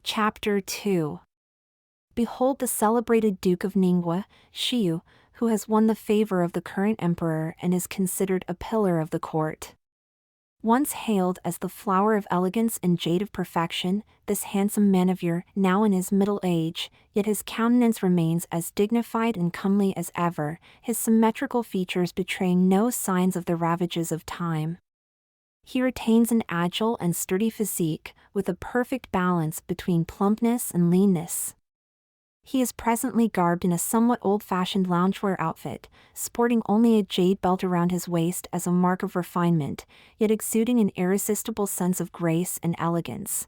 Chapter 2. Behold the celebrated Duke of Ningwa, Shiyu, who has won the favor of the current emperor and is considered a pillar of the court. Once hailed as the flower of elegance and jade of perfection, this handsome man of yore, now in his middle age, yet his countenance remains as dignified and comely as ever, his symmetrical features betraying no signs of the ravages of time. He retains an agile and sturdy physique, with a perfect balance between plumpness and leanness. He is presently garbed in a somewhat old-fashioned loungewear outfit, sporting only a jade belt around his waist as a mark of refinement, yet exuding an irresistible sense of grace and elegance.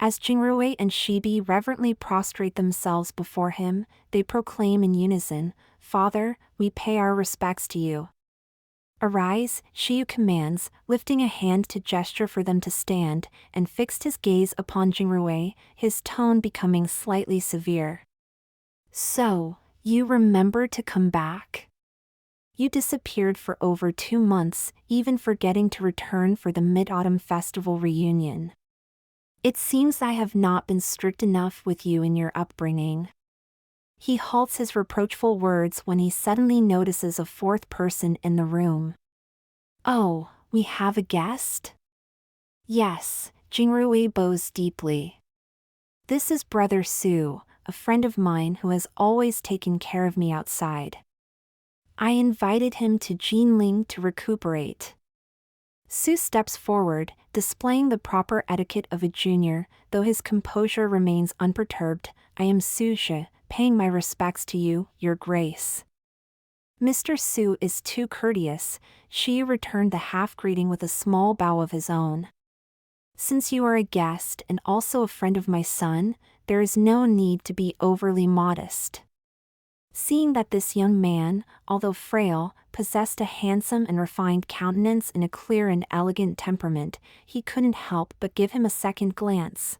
As Jinrui and Shibi reverently prostrate themselves before him, they proclaim in unison, "Father, we pay our respects to you." "Arise," Shiyu commands, lifting a hand to gesture for them to stand, and fixed his gaze upon Jinrui, his tone becoming slightly severe. "So, you remember to come back? You disappeared for over 2 months, even forgetting to return for the Mid-Autumn Festival reunion. It seems I have not been strict enough with you in your upbringing." He halts his reproachful words when he suddenly notices a fourth person in the room. "Oh, we have a guest?" "Yes," Jinrui bows deeply. "This is Brother Su, a friend of mine who has always taken care of me outside. I invited him to Jinling to recuperate." Su steps forward, displaying the proper etiquette of a junior, though his composure remains unperturbed. "I am Su She, paying my respects to you, your grace." "Mr. Su is too courteous," Shiyu returned the half-greeting with a small bow of his own. "Since you are a guest and also a friend of my son, there is no need to be overly modest." Seeing that this young man, although frail, possessed a handsome and refined countenance and a clear and elegant temperament, he couldn't help but give him a second glance.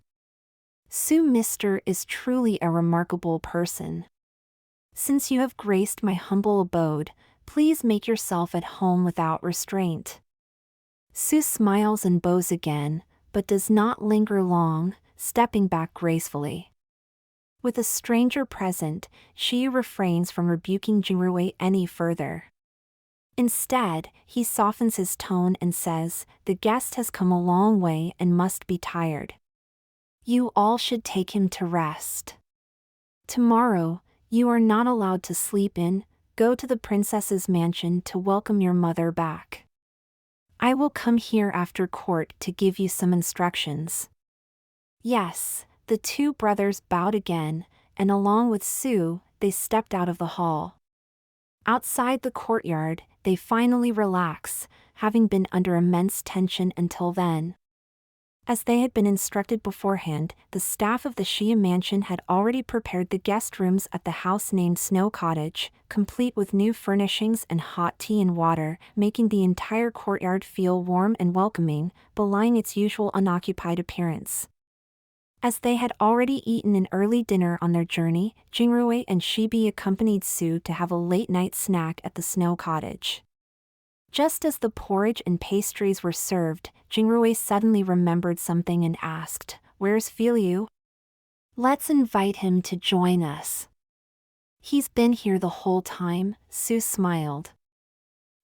"Su Mister is truly a remarkable person. Since you have graced my humble abode, please make yourself at home without restraint." Su smiles and bows again, but does not linger long, stepping back gracefully. With a stranger present, she refrains from rebuking Jinrui any further. Instead, he softens his tone and says, "The guest has come a long way and must be tired. You all should take him to rest. Tomorrow, you are not allowed to sleep in. Go to the princess's mansion to welcome your mother back. I will come here after court to give you some instructions." "Yes." The two brothers bowed again, and along with Su, they stepped out of the hall. Outside the courtyard, they finally relax, having been under immense tension until then. As they had been instructed beforehand, the staff of the Shia mansion had already prepared the guest rooms at the house named Snow Cottage, complete with new furnishings and hot tea and water, making the entire courtyard feel warm and welcoming, belying its usual unoccupied appearance. As they had already eaten an early dinner on their journey, Jinrui and Shibi accompanied Su to have a late-night snack at the Snow Cottage. Just as the porridge and pastries were served, Jinrui suddenly remembered something and asked, "Where's Filiu? Let's invite him to join us." "He's been here the whole time," Su smiled.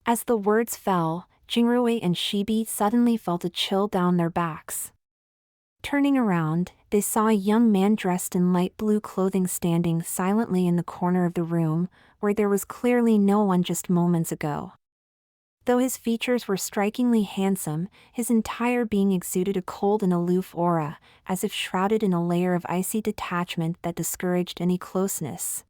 As the words fell, Jinrui and Shibi suddenly felt a chill down their backs. Turning around, they saw a young man dressed in light blue clothing standing silently in the corner of the room, where there was clearly no one just moments ago. Though his features were strikingly handsome, his entire being exuded a cold and aloof aura, as if shrouded in a layer of icy detachment that discouraged any closeness.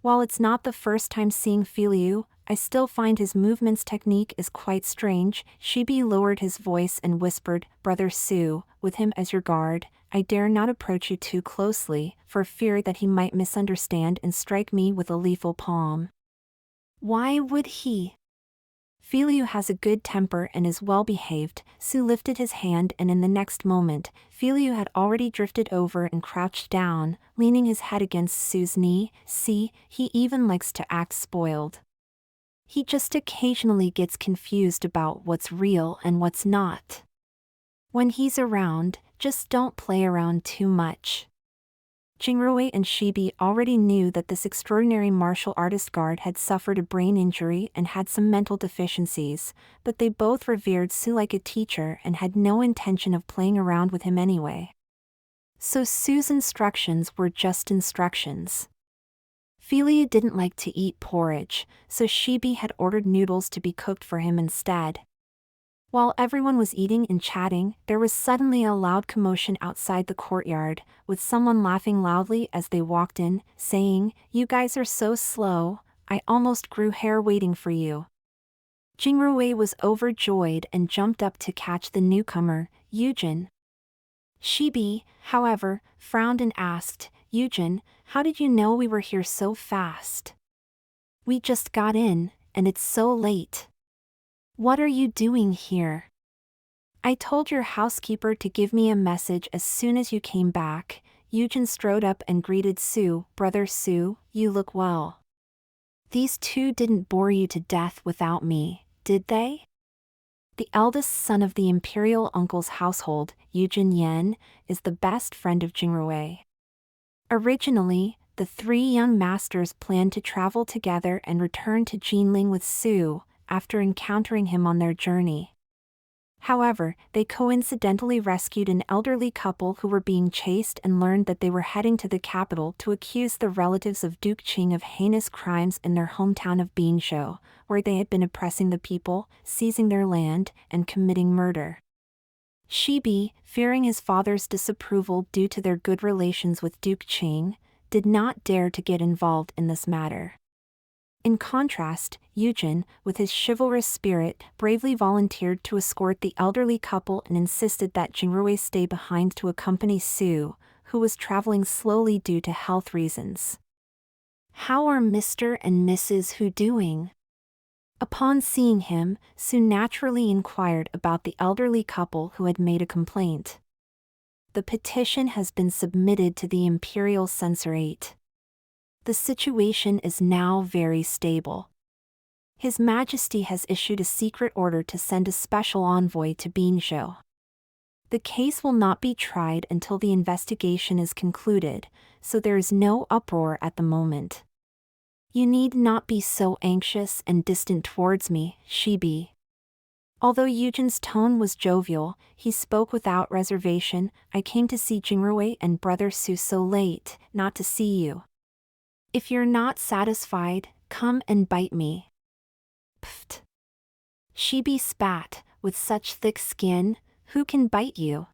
"While it's not the first time seeing Filiu, I still find his movements technique is quite strange." Shibi lowered his voice and whispered, "Brother Su, with him as your guard, I dare not approach you too closely, for fear that he might misunderstand and strike me with a lethal palm." "Why would he?" "Filiu has a good temper and is well behaved." Su lifted his hand, and in the next moment, Filiu had already drifted over and crouched down, leaning his head against Su's knee. "See, he even likes to act spoiled. He just occasionally gets confused about what's real and what's not. When he's around, Just don't play around too much. Jingrui and Shibi already knew that this extraordinary martial artist guard had suffered a brain injury and had some mental deficiencies, but they both revered Su like a teacher and had no intention of playing around with him anyway. So Su's instructions were just instructions. Philia didn't like to eat porridge, so Shibi had ordered noodles to be cooked for him instead. While everyone was eating and chatting, there was suddenly a loud commotion outside the courtyard, with someone laughing loudly as they walked in, saying, "You guys are so slow, I almost grew hair waiting for you." Jingrui was overjoyed and jumped up to catch the newcomer, Yujin. Shibi, however, frowned and asked, "Yujin, how did you know we were here so fast? We just got in, and it's so late. What are you doing here? I told your housekeeper to give me a message as soon as you came back." Yujin strode up and greeted Su. "Brother Su, you look well. These two didn't bore you to death without me, did they?" The eldest son of the imperial uncle's household, Yujin Yen, is the best friend of Jingrui. Originally, the three young masters planned to travel together and return to Jinling with Su, after encountering him on their journey. However, they coincidentally rescued an elderly couple who were being chased and learned that they were heading to the capital to accuse the relatives of Duke Qing of heinous crimes in their hometown of Binshou, where they had been oppressing the people, seizing their land, and committing murder. Shibi, fearing his father's disapproval due to their good relations with Duke Qing, did not dare to get involved in this matter. In contrast, Yujin, with his chivalrous spirit, bravely volunteered to escort the elderly couple and insisted that Jingrui stay behind to accompany Su, who was traveling slowly due to health reasons. "How are Mr. and Mrs. Hu doing?" Upon seeing him, Su naturally inquired about the elderly couple who had made a complaint. "The petition has been submitted to the Imperial Censorate. The situation is now very stable. His Majesty has issued a secret order to send a special envoy to Binshou. The case will not be tried until the investigation is concluded, so there is no uproar at the moment. You need not be so anxious and distant towards me, Shibi." Although Yujin's tone was jovial, he spoke without reservation. "I came to see Jingrui and Brother Su so late, not to see you. If you're not satisfied, come and bite me." Pfft. Shibi spat, "With such thick skin, who can bite you?"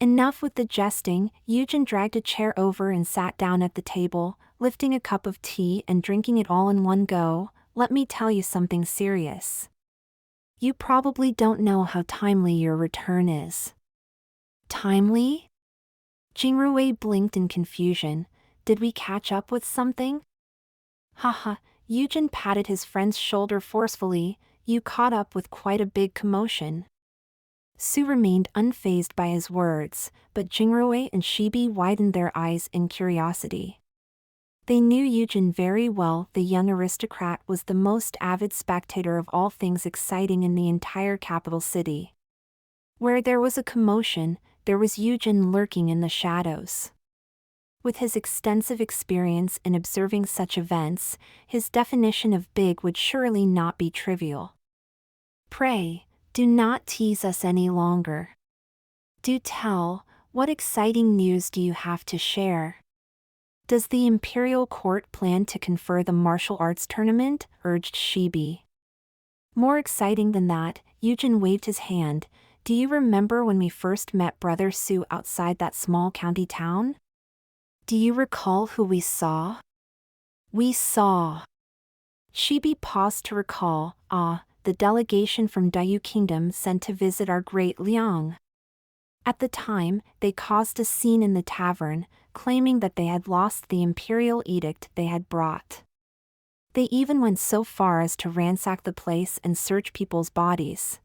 Enough with the jesting. Yujin dragged a chair over and sat down at the table, lifting a cup of tea and drinking it all in one go. "Let me tell you something serious. You probably don't know how timely your return is." "Timely?" Jingrui blinked in confusion. "Did we catch up with something?" "Haha," Yujin patted his friend's shoulder forcefully, "you caught up with quite a big commotion." Su remained unfazed by his words, but Jingrui and Shibi widened their eyes in curiosity. They knew Yujin very well. The young aristocrat was the most avid spectator of all things exciting in the entire capital city. Where there was a commotion, there was Yujin lurking in the shadows. With his extensive experience in observing such events, his definition of big would surely not be trivial. "Pray, do not tease us any longer. Do tell, what exciting news do you have to share?" "Does the Imperial Court plan to confer the martial arts tournament?" urged Shibi. "More exciting than that," Yujin waved his hand. "Do you remember when we first met Brother Su outside that small county town? Do you recall who we saw?" "We saw." Shibi paused to recall. The delegation from Dayu Kingdom sent to visit our great Liang. At the time, they caused a scene in the tavern, claiming that they had lost the imperial edict they had brought. They even went so far as to ransack the place and search people's bodies.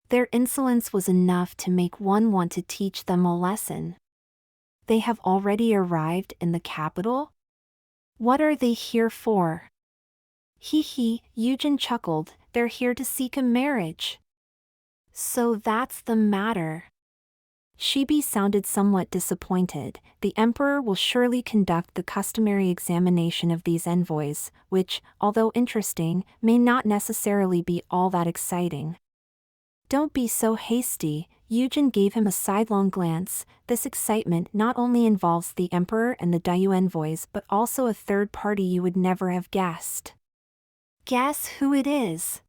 Their insolence was enough to make one want to teach them a lesson. They have already arrived in the capital? What are they here for? Hee, Yujin chuckled, "They're here to seek a marriage." "So that's the matter." Shibi sounded somewhat disappointed. The emperor will surely conduct the customary examination of these envoys, which, although interesting, may not necessarily be all that exciting. Don't be so hasty, Yujin gave him a sidelong glance. This excitement not only involves the emperor and the Dayu envoys but also a third party you would never have guessed. Guess who it is?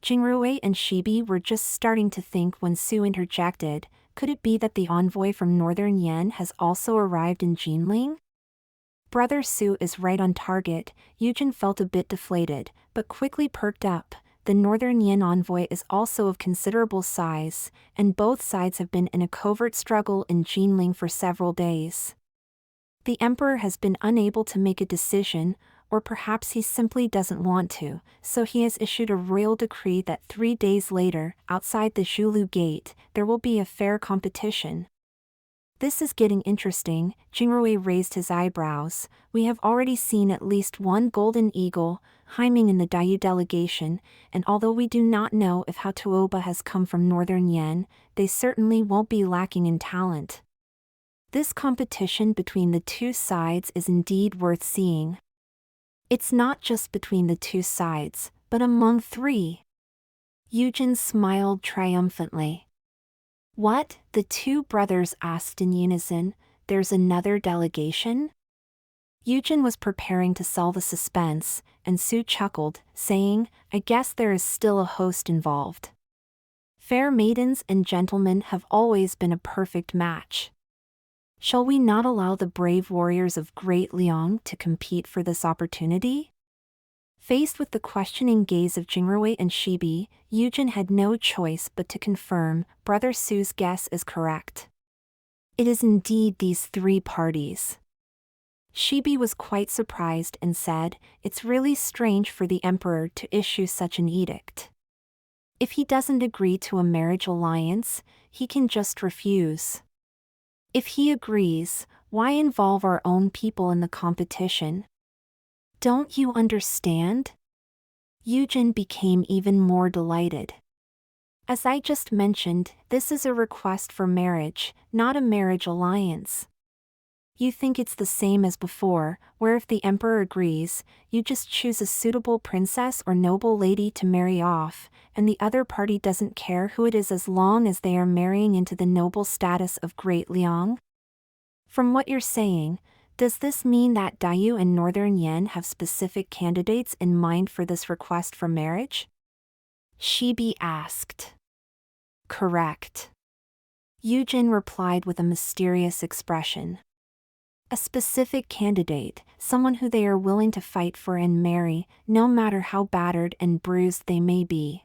Jingrui and Shibi were just starting to think when Su interjected. Could it be that the envoy from Northern Yen has also arrived in Jinling? Brother Su is right on target. Yujin felt a bit deflated, but quickly perked up. The Northern Yen envoy is also of considerable size, and both sides have been in a covert struggle in Jinling for several days. The emperor has been unable to make a decision, or perhaps he simply doesn't want to, so he has issued a royal decree that 3 days later, outside the Zhulu Gate, there will be a fair competition. This is getting interesting, Jingrui raised his eyebrows. We have already seen at least one golden eagle, Haiming in the Dayu delegation, and although we do not know if Hatuoba has come from Northern Yen, they certainly won't be lacking in talent. This competition between the two sides is indeed worth seeing. It's not just between the two sides, but among three. Yujin smiled triumphantly. What? The two brothers asked in unison. There's another delegation? Yujin was preparing to sell the suspense, and Su chuckled, saying, I guess there is still a host involved. Fair maidens and gentlemen have always been a perfect match. Shall we not allow the brave warriors of Great Liang to compete for this opportunity? Faced with the questioning gaze of Jingrui and Shibi, Yujin had no choice but to confirm. Brother Su's guess is correct. It is indeed these three parties. Shibi was quite surprised and said, It's really strange for the emperor to issue such an edict. If he doesn't agree to a marriage alliance, he can just refuse. If he agrees, why involve our own people in the competition? Don't you understand? Yujin became even more delighted. As I just mentioned, this is a request for marriage, not a marriage alliance. You think it's the same as before, where if the emperor agrees, you just choose a suitable princess or noble lady to marry off, and the other party doesn't care who it is as long as they are marrying into the noble status of Great Liang? From what you're saying, does this mean that Dayu and Northern Yen have specific candidates in mind for this request for marriage? Shibi asked. Correct. Yujin replied with a mysterious expression. A specific candidate, someone who they are willing to fight for and marry, no matter how battered and bruised they may be.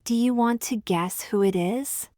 Do you want to guess who it is?